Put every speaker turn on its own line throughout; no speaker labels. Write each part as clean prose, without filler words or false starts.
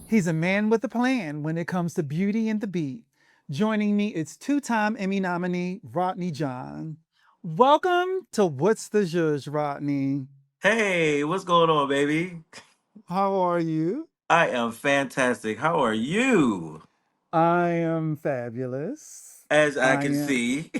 He's a man with a plan when it comes to beauty and the beat. Joining me is two-time Emmy nominee Rodney Jon. Welcome to What's the Jeuge, Rodney.
Hey, what's going on, baby?
How are you?
I am fantastic. How are you?
I am fabulous.
As I
I
can
am
see.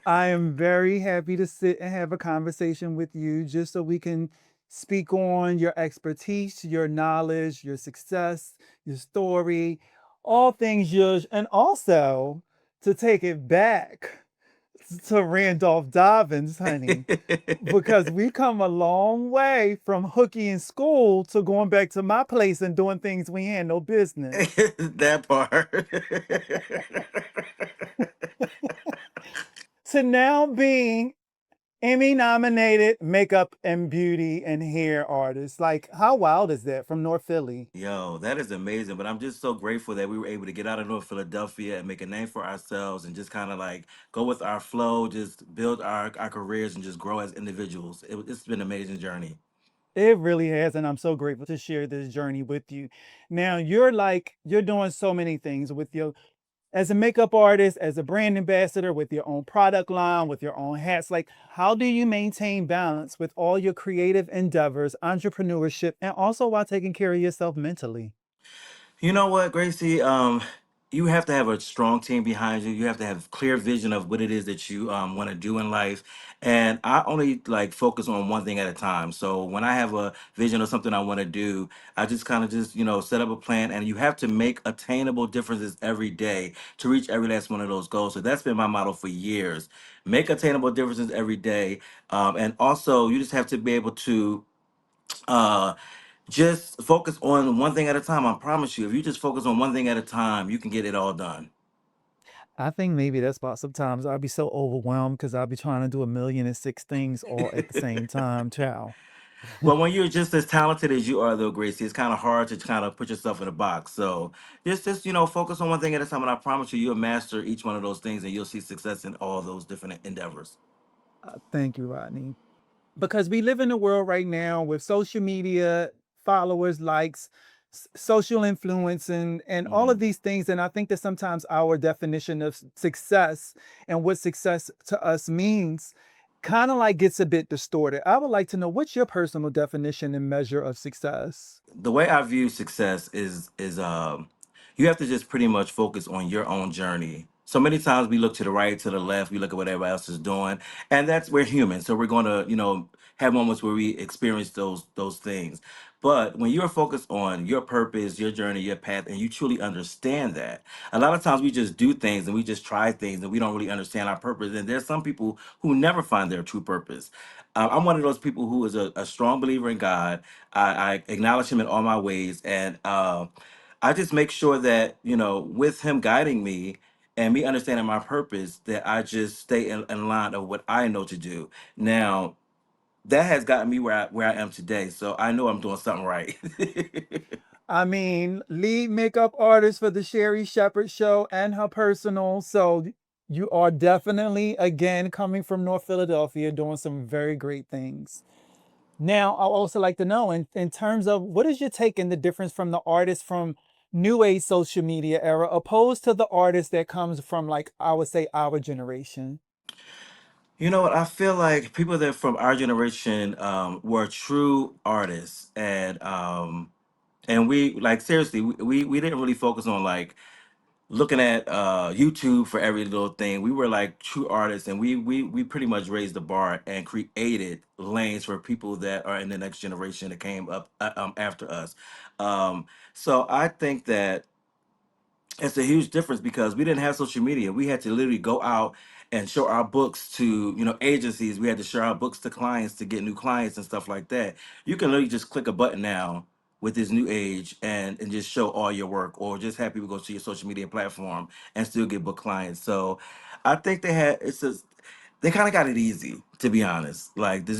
I am very happy to sit and have a conversation with you just so we can speak on your expertise, your knowledge, your success, your story, all things yours, and also to take it back to Randolph Dobbins, honey, because we come a long way from hooky in school to going back to my place and doing things we had no business.
That part.
To now being Emmy nominated makeup and beauty and hair artist. Like, how wild is that from North Philly?
Yo, that is amazing. But I'm just so grateful that we were able to get out of North Philadelphia and make a name for ourselves and just kind of like go with our flow, just build our careers and just grow as individuals. It's been an amazing journey.
It really has, and I'm so grateful to share this journey with you. Now, you're doing so many things with your as a makeup artist, as a brand ambassador, with your own product line, with your own hats. Like, how do you maintain balance with all your creative endeavors, entrepreneurship, and also while taking care of yourself mentally?
You know what, Gracie? You have to have a strong team behind you. You have to have clear vision of what it is that you want to do in life. And I only like focus on one thing at a time. So when I have a vision of something I want to do, I just kind of just set up a plan. And you have to make attainable differences every day to reach every last one of those goals. So that's been my motto for years. Make attainable differences every day, and also you just have to be able to. Uh, just focus on one thing at a time. I promise you, if you just focus on one thing at a time, you can get it all done.
I think maybe that's why sometimes I'll be so overwhelmed because I'll be trying to do a million and six things all at the same time. Ciao.
Well, when you're just as talented as you are, though, Gracie, it's kind of hard to kind of put yourself in a box. So just focus on one thing at a time, and I promise you, you'll master each one of those things, and you'll see success in all those different endeavors.
Thank you, Rodney. Because we live in a world right now with social media, followers, likes, social influence, and all of
Hmm.
these things. And I think that sometimes our definition of success and what success to us means kind of like gets a bit distorted. I would like to know what's your personal definition and measure of success?
The way I view success is you have to just pretty much focus on your own journey. So many times we look to the right, to the left, we look at what everybody else is doing, and that's we're human. So we're going to have moments where we experience those things. But when you're focused on your purpose, your journey, your path, and you truly understand that, a lot of times we just do things and we just try things and we don't really understand our purpose. And there's some people who never find their true purpose. I'm one of those people who is a strong believer in God. I acknowledge him in all my ways, and I just make sure that with him guiding me and me understanding my purpose, that I just stay in line of what I know to do. Now that has gotten me where I am today, so I know I'm doing something right.
I mean, lead makeup artist for the Sherry Shepherd show and her personal. So you are definitely, again, coming from North Philadelphia, doing some very great things. Now, I also like to know, in terms of what is your take in the difference from the artist from new age social media era opposed to the artist that comes from, like, I would say, our generation?
You know what? I feel like people that from our generation were true artists, and we like seriously, we didn't really focus on like looking at YouTube for every little thing. We were like true artists, and we pretty much raised the bar and created lanes for people that are in the next generation that came up after us. Um, so I think that it's a huge difference because we didn't have social media. We had to literally go out and show our books to agencies. We had to show our books to clients to get new clients and stuff like that. You can literally just click a button now with this new age and just show all your work, or just have people go to your social media platform and still get book clients. So I think they kind of got it easy, to be honest. Like this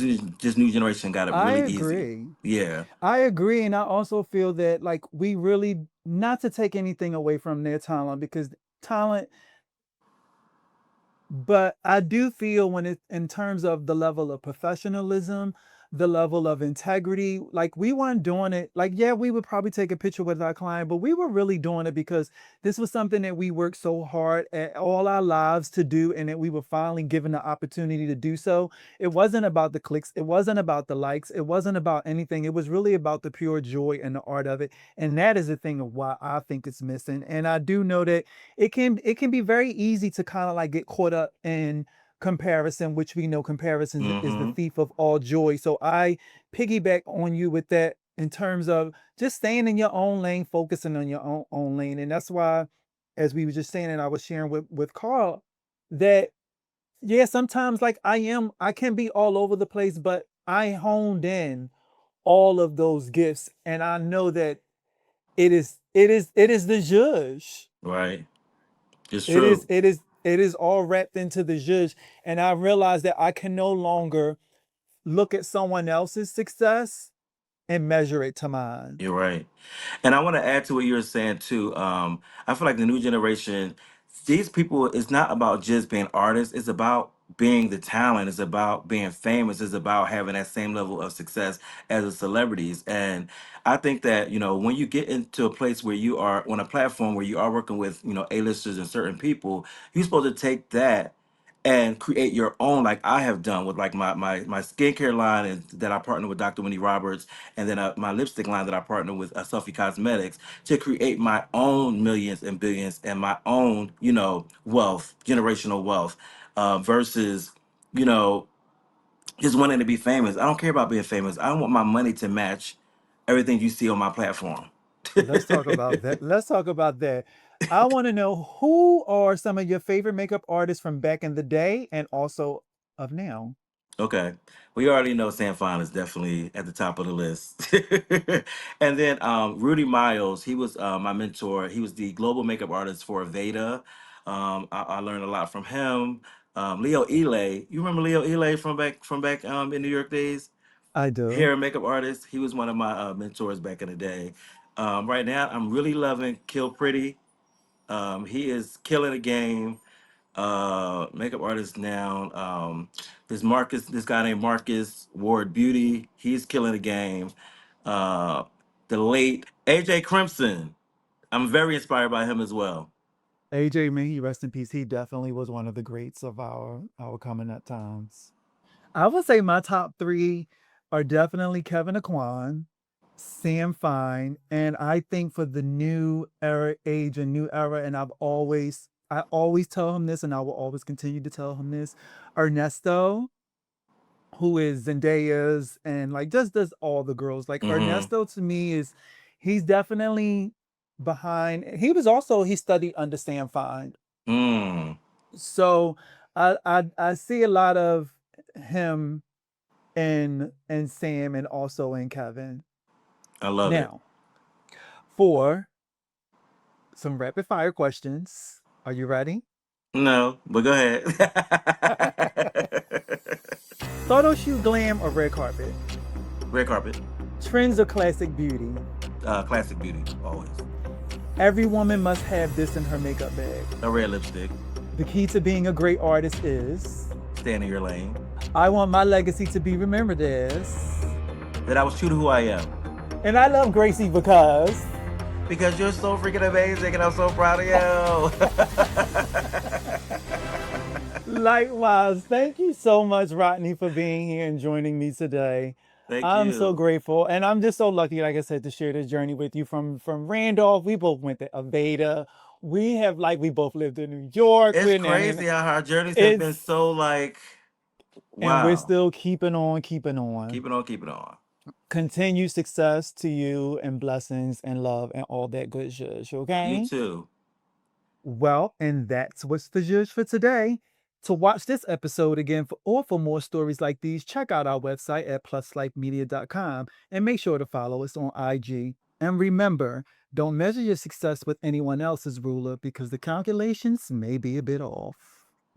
new generation got it
I
really easy.
agree.
Yeah.
I agree. And I also feel that, like, we really, not to take anything away from their talent, because talent, but I do feel when it, in terms of the level of professionalism, the level of integrity. Like we weren't doing it. Like, yeah, we would probably take a picture with our client, but we were really doing it because this was something that we worked so hard at all our lives to do, and that we were finally given the opportunity to do so. It wasn't about the clicks, it wasn't about the likes, it wasn't about anything. It was really about the pure joy and the art of it. And that is the thing of why I think it's missing. And I do know that it can be very easy to kind of like get caught up in comparison, which we know comparison is the
Mm-hmm.
thief of all joy. So I piggyback on you with that in terms of just staying in your own lane, focusing on your own lane. And that's why, as we were just saying, and I was sharing with Carl, that yeah, sometimes like I can be all over the place, but I honed in all of those gifts, and I know that it is the Jeuge.
Right. It's
It is
true.
it is it is all wrapped into the Jeuge. And I realized that I can no longer look at someone else's success and measure it to mine.
You're right. And I want to add to what you were saying too. I feel like the new generation, these people, it's not about just being artists. It's about being the talent. It's about being famous. It's about having that same level of success as the celebrities. And I think that, when you get into a place where you are on a platform where you are working with, A-listers and certain people, you're supposed to take that and create your own, like I have done with like my skincare line, and that I partner with Dr. Wendy Roberts, and then my lipstick line that I partner with Selfie Cosmetics, to create my own millions and billions and my own, wealth, generational wealth, versus, you know, just wanting to be famous. I don't care about being famous. I want my money to match everything you see on my platform.
Let's talk about that. Let's talk about that. I want to know who are some of your favorite makeup artists from back in the day and also of now.
Okay. We already know Sam Fon is definitely at the top of the list. And then Rudy Miles, he was my mentor. He was the global makeup artist for Aveda. I learned a lot from him. Leo Ely, you remember Leo Ely from back in New York days?
I do.
Hair and makeup artist. He was one of my mentors back in the day. Right now, I'm really loving Kill Pretty. He is killing the game. Makeup artist now. This guy named Marcus Ward Beauty, he's killing the game. Uh, the late AJ Crimson, I'm very inspired by him as well.
AJ, may he rest in peace. He definitely was one of the greats of our coming up times. I would say my top three are definitely Kevin Aquan, Sam Fine, and I think for the new era, age and new era, and I always tell him this, and I will always continue to tell him this. Ernesto, who is Zendaya's, and like just does all the girls. Like
Mm-hmm.
Ernesto to me he's definitely behind. He studied under Sam Fine,
Mm,
so I see a lot of him and Sam and also in Kevin.
I love it.
Now, for some rapid fire questions. Are you ready?
No, but go ahead.
Photo shoot glam or red carpet?
Red carpet,
Trends or classic beauty?
classic beauty, always.
Every woman must have this in her makeup bag.
A red lipstick,
The key to being a great artist is
stay in your lane.
I want my legacy to be remembered as.
That I was true to who I am.
And I love Gracie because.
Because you're so freaking amazing, and I'm so proud of you.
Likewise, thank you so much, Rodney, for being here and joining me today.
Thank
I'm so
you.
grateful, and I'm just so lucky, like I said, to share this journey with you from Randolph. We both went to Aveda. We both lived in New York.
It's
We're now in
crazy how our journeys have been
it's,
so like,
and we're
wow.
still keeping on, keeping on.
Keep it on, keep it on.
Continued success to you and blessings and love and all that good zhuzh,
You
okay?
too.
Well, and that's what's the zhuzh for today. To watch this episode again or for more stories like these, check out our website at pluslifemedia.com and make sure to follow us on IG. And remember, don't measure your success with anyone else's ruler because the calculations may be a bit off.